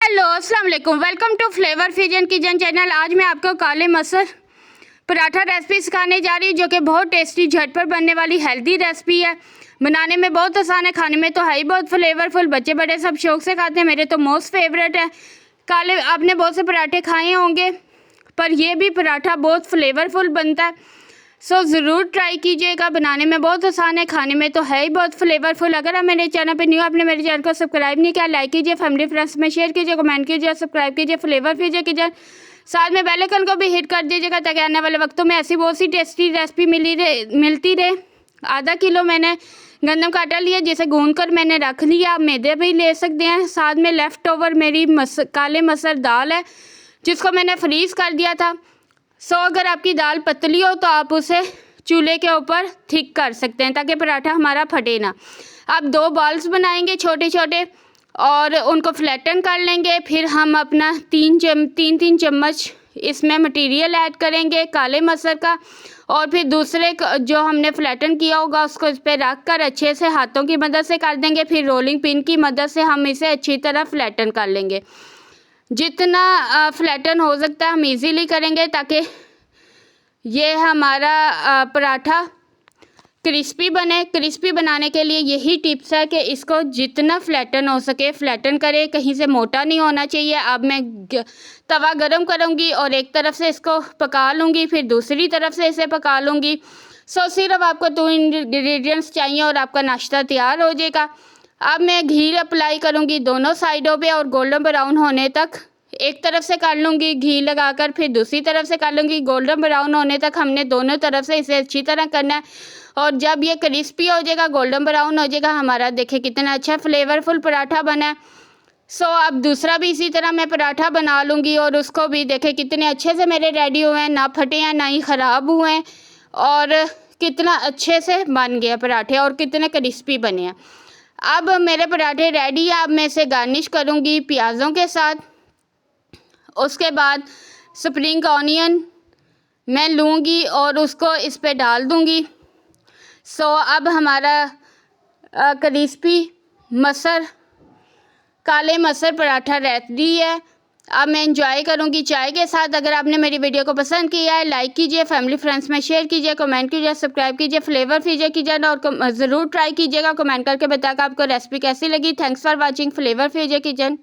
Hello अस्सलाम वालेकुम, welcome to flavour fusion kitchen channel. आज मैं आपको काले मसर पराठा रेसिपी सिखाने जा रही हूँ, जो कि बहुत टेस्टी झटपट बनने वाली हेल्दी रेसिपी है। बनाने में बहुत आसान है, खाने में तो है ही बहुत फ्लेवरफुल। बच्चे बड़े सब शौक से खाते हैं, मेरे तो मोस्ट फेवरेट है। काले आपने बहुत से पराठे खाए होंगे, पर यह भी पराठा बहुत फ्लेवरफुल बनता है। सो ज़रूर ट्राई कीजिएगा। बनाने में बहुत आसान है, खाने में तो है ही बहुत फ्लेवरफुल। अगर आप मेरे चैनल पे न्यू, आपने मेरे चैनल को सब्सक्राइब नहीं किया, लाइक कीजिए, फैमिली फ्रेंड्स में शेयर कीजिए, कमेंट कीजिए, सब्सक्राइब कीजिए, फ्लेवर फ्यूजन कीजिए। साथ में बेल आइकन को भी हिट कर दीजिएगा, ताकि आने वाले वक्तों में ऐसी बहुत सी टेस्टी रेसिपी मिलती रहे। आधा किलो मैंने गंदम का आटा लिया, जिसे गूंद कर मैंने रख लिया। आप मैदे भी ले सकते हैं। साथ में लेफ़्ट ओवर मेरी काले मसर दाल है, जिसको मैंने फ्रीज़ कर दिया था। अगर आपकी दाल पतली हो तो आप उसे चूल्हे के ऊपर थिक कर सकते हैं, ताकि पराठा हमारा फटे ना। आप 2 बॉल्स बनाएंगे छोटे छोटे, और उनको फ्लैटन कर लेंगे। फिर हम अपना 3 चम्मच इसमें मटेरियल ऐड करेंगे काले मसर का, और फिर दूसरे जो हमने फ्लैटन किया होगा उसको इस पर रख कर अच्छे से हाथों की मदद से कर देंगे। फिर रोलिंग पिन की मदद से हम इसे अच्छी तरह फ्लैटन कर लेंगे। जितना फ्लैटन हो सकता है हम इजीली करेंगे, ताकि ये हमारा पराठा क्रिस्पी बने। क्रिस्पी बनाने के लिए यही टिप्स है कि इसको जितना फ्लैटन हो सके फ्लैटन करें, कहीं से मोटा नहीं होना चाहिए। अब मैं तवा गरम करूँगी और एक तरफ से इसको पका लूँगी, फिर दूसरी तरफ से इसे पका लूँगी। सिर्फ आपको 2 इंग्रेडिएंट्स चाहिए और आपका नाश्ता तैयार हो जाएगा। अब मैं घी अप्लाई करूँगी दोनों साइडों पे, और गोल्डन ब्राउन होने तक एक तरफ से कर लूँगी घी लगाकर, फिर दूसरी तरफ से कर लूँगी। गोल्डन ब्राउन होने तक हमने दोनों तरफ से इसे अच्छी तरह करना है। और जब ये क्रिस्पी हो जाएगा, गोल्डन ब्राउन हो जाएगा, हमारा देखिए कितना अच्छा फ्लेवरफुल पराठा बना है। अब दूसरा भी इसी तरह मैं पराठा बना लूँगी, और उसको भी देखें कितने अच्छे से मेरे रेडी हुए हैं, ना फटे हैं ना ही ख़राब हुए हैं, और कितना अच्छे से बन गया पराठे, और कितने क्रिस्पी बने हैं। अब मेरे पराठे रेडी है। अब मैं इसे गार्निश करूँगी प्याज़ों के साथ। उसके बाद स्प्रिंग ऑनियन मैं लूँगी और उसको इस पे डाल दूँगी। अब हमारा क्रिस्पी मसर काले मसर पराठा रेडी है। अब मैं इंजॉय करूँगी चाय के साथ। अगर आपने मेरी वीडियो को पसंद किया है, लाइक कीजिए, फैमिली फ्रेंड्स में शेयर कीजिए, कमेंट कीजिए, सब्सक्राइब कीजिए, फ्लेवर फ्यूजन कीजिए, और ज़रूर ट्राई कीजिएगा। कमेंट करके बताकर आपको रेसिपी कैसी लगी। Thanks for watching flavour fusion kitchen.